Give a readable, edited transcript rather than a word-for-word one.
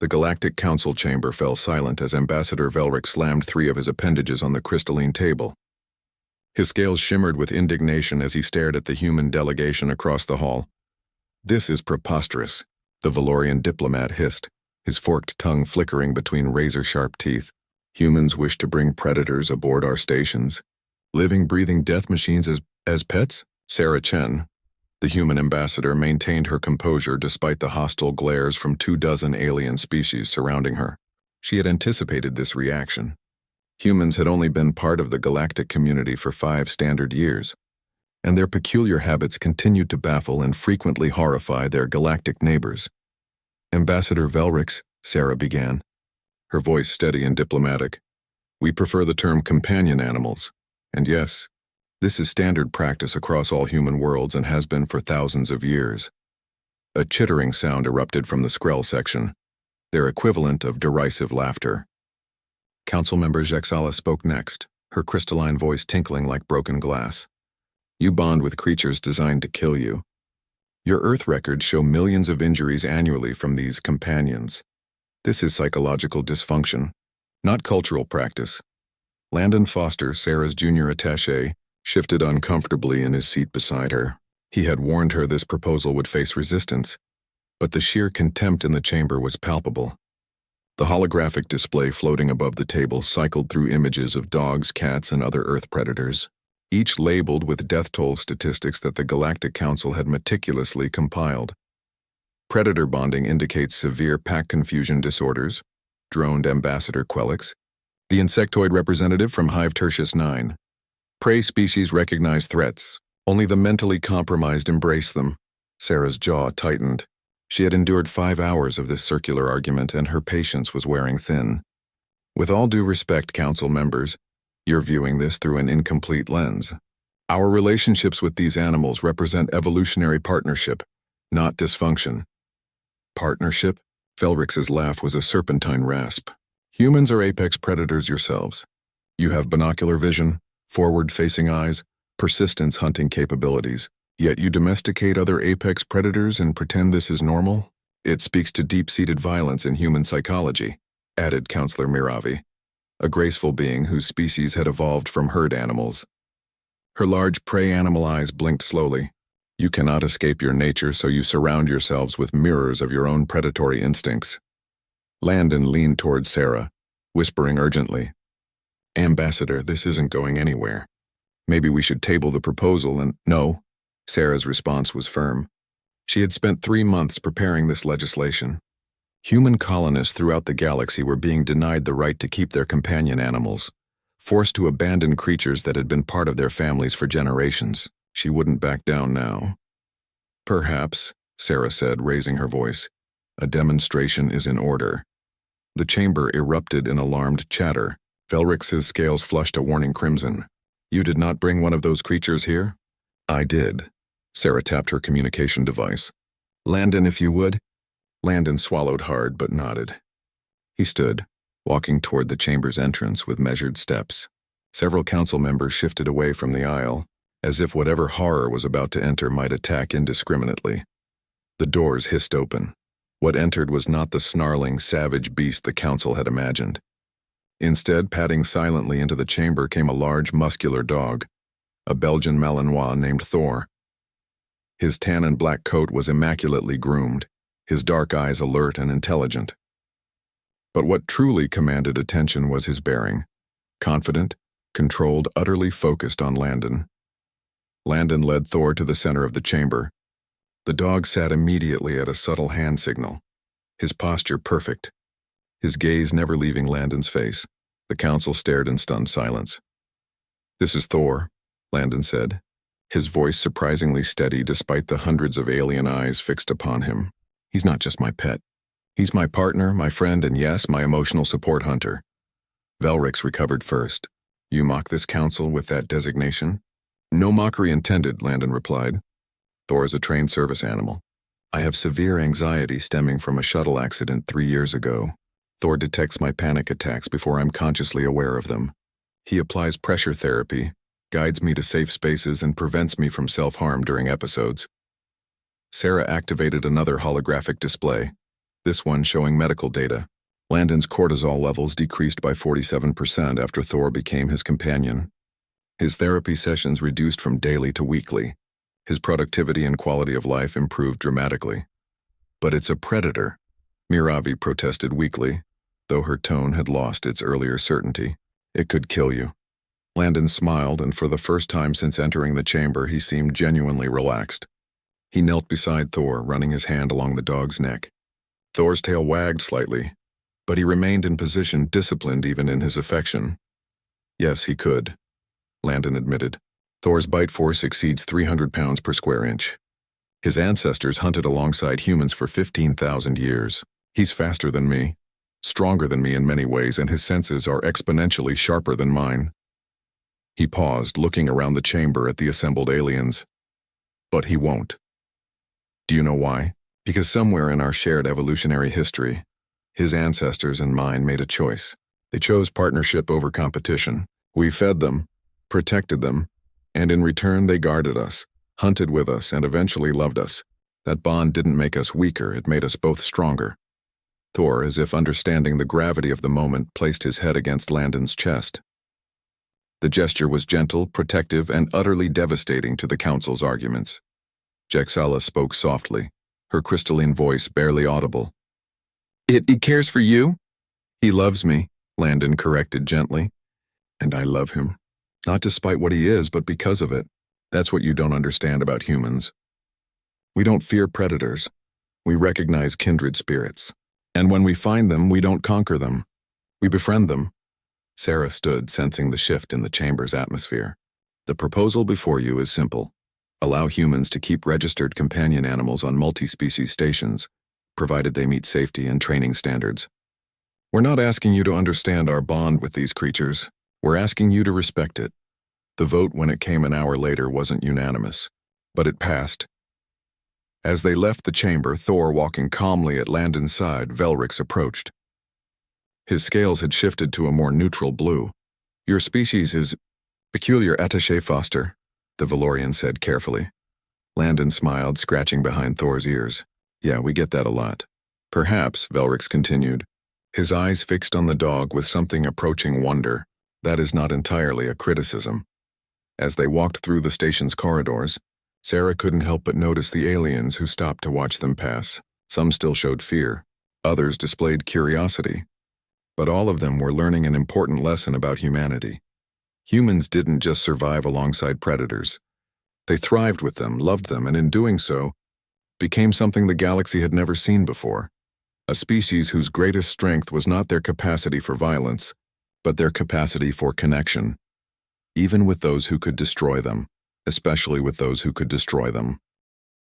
The Galactic Council chamber fell silent as Ambassador Velric slammed 3 of his appendages on the crystalline table. His scales shimmered with indignation as he stared at the human delegation across the hall. "This is preposterous," the Valorian diplomat hissed, his forked tongue flickering between razor-sharp teeth. "Humans wish to bring predators aboard our stations. Living, breathing death machines as pets?" Sarah Chen, the human ambassador, maintained her composure despite the hostile glares from 24 alien species surrounding her. She had anticipated this reaction. Humans had only been part of the galactic community for 5 standard years, and their peculiar habits continued to baffle and frequently horrify their galactic neighbors. "Ambassador Velric," Sarah began, her voice steady and diplomatic, "we prefer the term companion animals, and yes, this is standard practice across all human worlds and has been for thousands of years." A chittering sound erupted from the Skrell section, their equivalent of derisive laughter. Councilmember Jexala spoke next, her crystalline voice tinkling like broken glass. "You bond with creatures designed to kill you. Your Earth records show millions of injuries annually from these companions. This is psychological dysfunction, not cultural practice." Landon Foster, Sarah's junior attaché, shifted uncomfortably in his seat beside her. He had warned her this proposal would face resistance, but the sheer contempt in the chamber was palpable. The holographic display floating above the table cycled through images of dogs, cats, and other Earth predators, each labeled with death toll statistics that the Galactic Council had meticulously compiled. Predator bonding indicates severe pack confusion disorders, droned Ambassador Quelix, the insectoid representative from Hive Tertius 9. Prey species recognize threats. Only the mentally compromised embrace them. Sarah's jaw tightened. She had endured 5 hours of this circular argument, and her patience was wearing thin. "With all due respect, Council members, you're viewing this through an incomplete lens. Our relationships with these animals represent evolutionary partnership, not dysfunction." "Partnership?" Velric's laugh was a serpentine rasp. "Humans are apex predators yourselves. You have binocular vision, forward-facing eyes, persistence hunting capabilities. Yet you domesticate other apex predators and pretend this is normal? It speaks to deep-seated violence in human psychology," added Counselor Miravi, a graceful being whose species had evolved from herd animals. Her large prey animal eyes blinked slowly. "You cannot escape your nature, so you surround yourselves with mirrors of your own predatory instincts." Landon leaned toward Sarah, whispering urgently, "Ambassador, this isn't going anywhere. Maybe we should table the proposal and—" "No." Sarah's response was firm. She had spent 3 months preparing this legislation. Human colonists throughout the galaxy were being denied the right to keep their companion animals, forced to abandon creatures that had been part of their families for generations. She wouldn't back down now. "Perhaps," Sarah said, raising her voice, "a demonstration is in order." The chamber erupted in alarmed chatter. Velric's scales flushed a warning crimson. "You did not bring one of those creatures here?" "I did." Sarah tapped her communication device. "Landon, if you would." Landon swallowed hard but nodded. He stood, walking toward the chamber's entrance with measured steps. Several council members shifted away from the aisle, as if whatever horror was about to enter might attack indiscriminately. The doors hissed open. What entered was not the snarling, savage beast the council had imagined. Instead, padding silently into the chamber came a large, muscular dog, a Belgian Malinois named Thor. His tan and black coat was immaculately groomed, his dark eyes alert and intelligent. But what truly commanded attention was his bearing, confident, controlled, utterly focused on Landon. Landon led Thor to the center of the chamber. The dog sat immediately at a subtle hand signal, his posture perfect, his gaze never leaving Landon's face. The council stared in stunned silence. "This is Thor," Landon said, his voice surprisingly steady despite the hundreds of alien eyes fixed upon him. "He's not just my pet. He's my partner, my friend, and yes, my emotional support hunter." Velrix recovered first. "You mock this council with that designation?" "No mockery intended," Landon replied. "Thor is a trained service animal. I have severe anxiety stemming from a shuttle accident 3 years ago. Thor detects my panic attacks before I'm consciously aware of them. He applies pressure therapy, guides me to safe spaces, and prevents me from self-harm during episodes." Sarah activated another holographic display, this one showing medical data. Landon's cortisol levels decreased by 47% after Thor became his companion. His therapy sessions reduced from daily to weekly. His productivity and quality of life improved dramatically. But it's a predator, Miravi protested weakly, though her tone had lost its earlier certainty. It could kill you. Landon smiled, and for the first time since entering the chamber, he seemed genuinely relaxed. He knelt beside Thor, running his hand along the dog's neck. Thor's tail wagged slightly, but he remained in position, disciplined even in his affection. Yes, he could, Landon admitted. Thor's bite force exceeds 300 pounds per square inch. His ancestors hunted alongside humans for 15,000 years. He's faster than me, stronger than me in many ways, and his senses are exponentially sharper than mine. He paused, looking around the chamber at the assembled aliens. But he won't. Do you know why? Because somewhere in our shared evolutionary history, his ancestors and mine made a choice. They chose partnership over competition. We fed them, protected them, and in return they guarded us, hunted with us, and eventually loved us. That bond didn't make us weaker, it made us both stronger. Thor, as if understanding the gravity of the moment, placed his head against Landon's chest. The gesture was gentle, protective, and utterly devastating to the council's arguments. Jexala spoke softly, her crystalline voice barely audible. He cares for you? He loves me, Landon corrected gently. And I love him. Not despite what he is, but because of it. That's what you don't understand about humans. We don't fear predators. We recognize kindred spirits. And when we find them, we don't conquer them. We befriend them. Sarah stood, sensing the shift in the chamber's atmosphere. The proposal before you is simple. Allow humans to keep registered companion animals on multi-species stations, provided they meet safety and training standards. We're not asking you to understand our bond with these creatures. We're asking you to respect it. The vote, when it came an hour later, wasn't unanimous, but it passed. As they left the chamber, Thor walking calmly at Landon's side, Velrix approached. His scales had shifted to a more neutral blue. Your species is peculiar, attaché Foster, the Valorian said carefully. Landon smiled, scratching behind Thor's ears. Yeah, we get that a lot. Perhaps, Velrix continued, his eyes fixed on the dog with something approaching wonder. That is not entirely a criticism. As they walked through the station's corridors, Sarah couldn't help but notice the aliens who stopped to watch them pass. Some still showed fear. Others displayed curiosity. But all of them were learning an important lesson about humanity. Humans didn't just survive alongside predators. They thrived with them, loved them, and in doing so, became something the galaxy had never seen before. A species whose greatest strength was not their capacity for violence, but their capacity for connection. Even with those who could destroy them, especially with those who could destroy them.